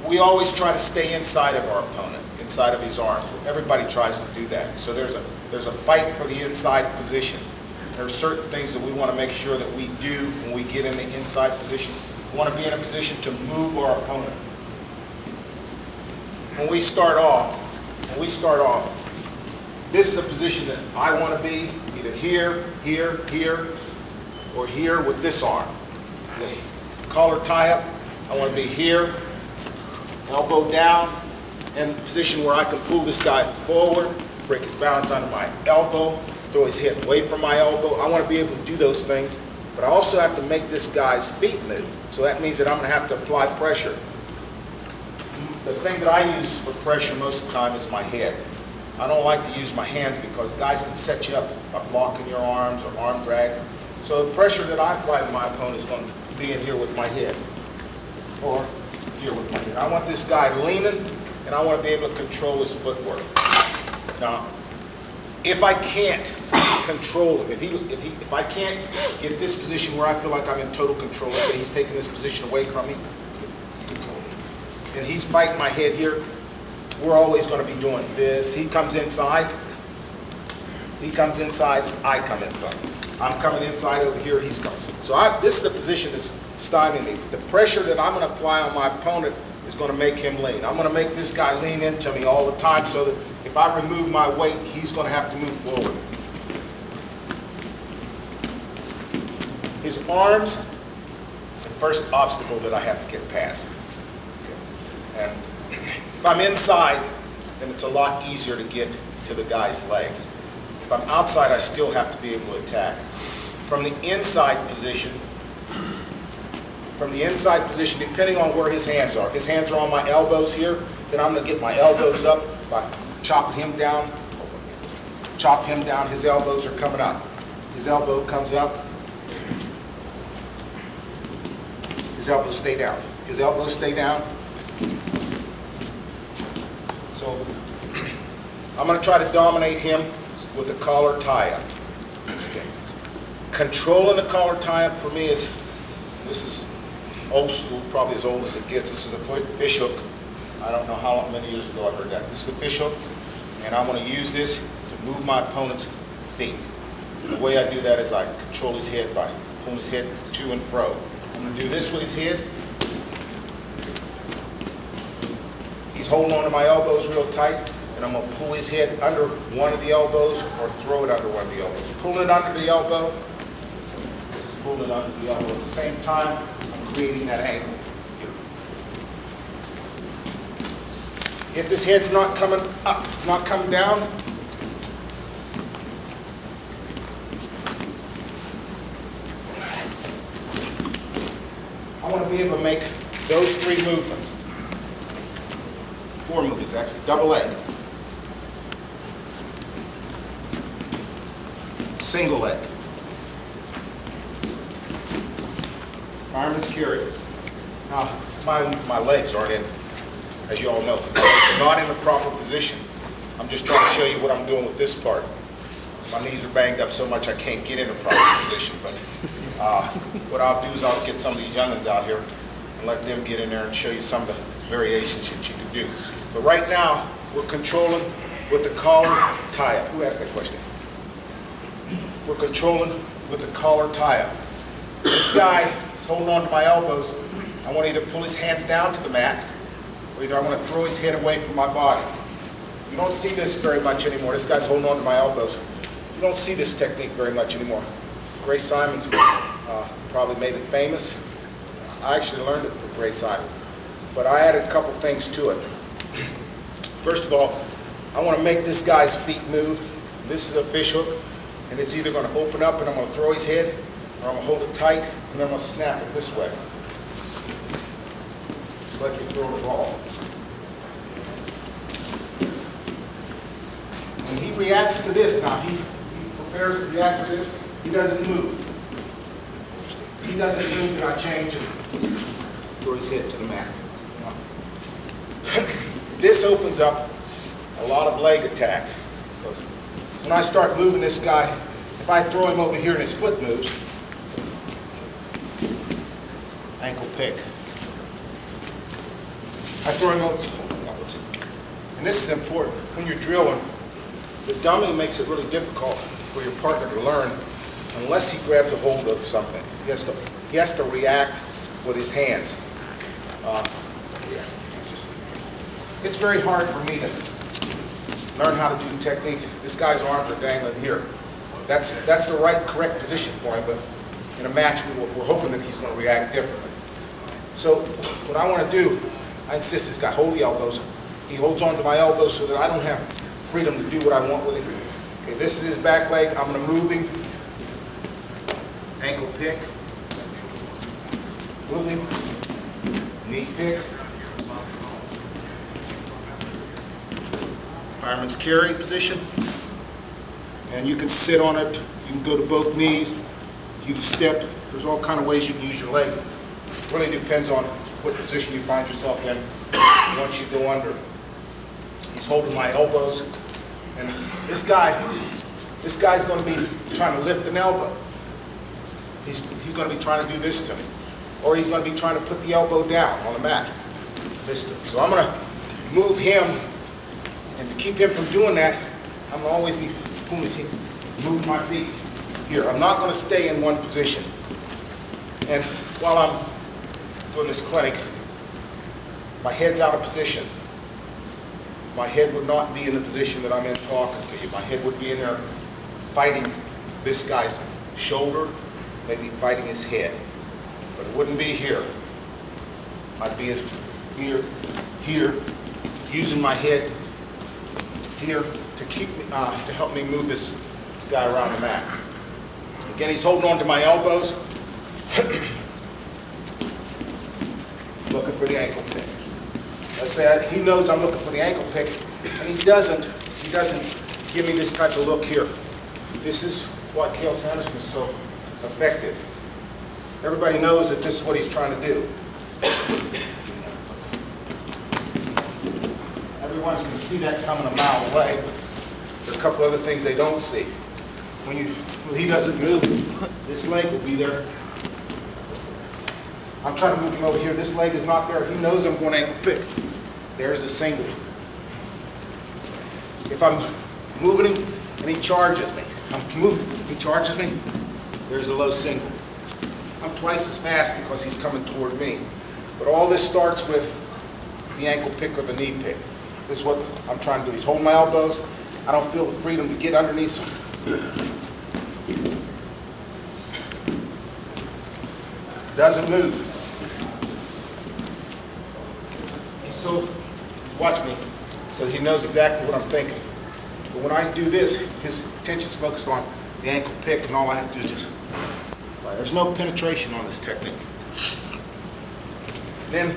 we always try to stay inside of our opponent, inside of his arms. Everybody tries to do that. So there's a fight for the inside position. There are certain things that we want to make sure that we do when we get in the inside position. We want to be in a position to move our opponent. When we start off, this is the position that I want to be, either here, here, here, or here with this arm. The collar tie-up, I want to be here, elbow down, in the position where I can pull this guy forward, break his balance onto my elbow, throw his head away from my elbow. I want to be able to do those things, but I also have to make this guy's feet move. So that means that I'm going to have to apply pressure. The thing that I use for pressure most of the time is my head. I don't like to use my hands because guys can set you up by blocking your arms or arm drags. So the pressure that I apply to my opponent is going to be in here with my head, or here with my head. I want this guy leaning, and I want to be able to control his footwork. Now, if I can't control him, if I can't get this position where I feel like I'm in total control, let's say he's taking this position away from me, and he's fighting my head here, we're always going to be doing this. He comes inside, I come inside. I'm coming inside over here, he's coming. So this is the position that's stymieing me. The pressure that I'm going to apply on my opponent is going to make him lean. I'm going to make this guy lean into me all the time so that if I remove my weight, he's going to have to move forward. His arms, the first obstacle that I have to get past. Okay. And if I'm inside, then it's a lot easier to get to the guy's legs. If I'm outside, I still have to be able to attack. From the inside position, depending on where his hands are. If his hands are on my elbows here, then I'm going to get my elbows up by chopping him down. Chop him down, his elbows are coming up. His elbow comes up. His elbows stay down. His elbows stay down. So I'm going to try to dominate him with the collar tie-up. Okay. Controlling the collar tie-up for me is, this is old school, probably as old as it gets. This is a fish hook. I don't know how many years ago I heard that. This is the fish hook, and I'm going to use this to move my opponent's feet. And the way I do that is I control his head by pulling his head to and fro. I'm going to do this with his head. He's holding on to my elbows real tight, and I'm going to pull his head under one of the elbows or throw it under one of the elbows. Pulling it under the elbow, pulling it under the elbow. At the same time, I'm creating that angle. If this head's not coming up, it's not coming down, I want to be able to make those three movements. 4 movements actually. Double leg. Single leg. Fireman's carry. Now, my legs aren't in, as you all know, not in the proper position. I'm just trying to show you what I'm doing with this part. My knees are banged up so much I can't get in a proper position, but what I'll do is I'll get some of these young'uns out here and let them get in there and show you some of the variations that you can do. But right now, we're controlling with the collar tie-up. Who asked that question? We're controlling with the collar tie-up. This guy is holding on to my elbows. I want to either pull his hands down to the mat, or either I want to throw his head away from my body. You don't see this very much anymore. This guy's holding on to my elbows. You don't see this technique very much anymore. Gray Simons probably made it famous. I actually learned it from Gray Simons. But I added a couple things to it. First of all, I want to make this guy's feet move. This is a fish hook, and it's either going to open up and I'm going to throw his head, or I'm going to hold it tight and then I'm going to snap it this way. Just like you throw a ball. When he reacts to this, now he prepares to react to this, he doesn't move. He doesn't move, then I change and throw his head to the mat. This opens up a lot of leg attacks. Because when I start moving this guy, if I throw him over here and his foot moves, ankle pick. I throw him over. And this is important. When you're drilling, the dummy makes it really difficult for your partner to learn unless he grabs a hold of something. He has to react with his hands. It's very hard for me to learn how to do the technique. This guy's arms are dangling here. That's the right, correct position for him, but in a match, we're hoping that he's going to react differently. So what I want to do, I insist this guy hold the elbows. He holds on to my elbows so that I don't have freedom to do what I want with him. Okay, this is his back leg. I'm going to move him. Ankle pick. Move him. Knee pick. Fireman's carry position. And you can sit on it. You can go to both knees. You can step. There's all kind of ways you can use your legs. It really depends on what position you find yourself in once you go under. He's holding my elbows, and this guy's going to be trying to lift an elbow. He's going to be trying to do this to me, or he's going to be trying to put the elbow down on the mat. So I'm going to move him, and to keep him from doing that, I'm going to always be move my feet here. I'm not going to stay in one position. And while I'm doing this clinic, my head's out of position. My head would not be in the position that I'm in talking to you. My head would be in there fighting this guy's shoulder, maybe fighting his head. But it wouldn't be here. I'd be here, using my head here to keep me, to help me move this guy around the mat. Again, he's holding on to my elbows, looking for the ankle pick. Let's say he knows I'm looking for the ankle pick, and he doesn't give me this type of look here. This is why Cael Sanderson is so effective. Everybody knows that this is what he's trying to do. Everyone can see that coming a mile away. There are a couple other things they don't see. When he doesn't move, this leg will be there. I'm trying to move him over here. This leg is not there. He knows I'm going ankle pick. There's a single. If I'm moving him and he charges me, he charges me, there's a low single. I'm twice as fast because he's coming toward me. But all this starts with the ankle pick or the knee pick. This is what I'm trying to do. He's holding my elbows. I don't feel the freedom to get underneath. Doesn't move. So, watch me, so he knows exactly what I'm thinking. But when I do this, his attention's focused on the ankle pick, and all I have to do is just, there's no penetration on this technique. Then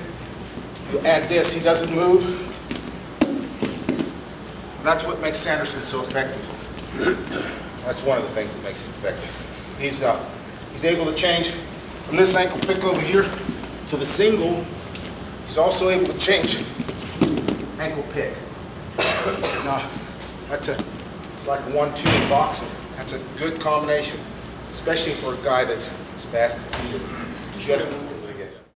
you add this, he doesn't move. That's what makes Sanderson so effective. That's one of the things that makes him effective. He's able to change from this ankle pick over here to the single. He's also able to change ankle pick. Now, it's like 1-2 in boxing. That's a good combination, especially for a guy that's as fast as he is.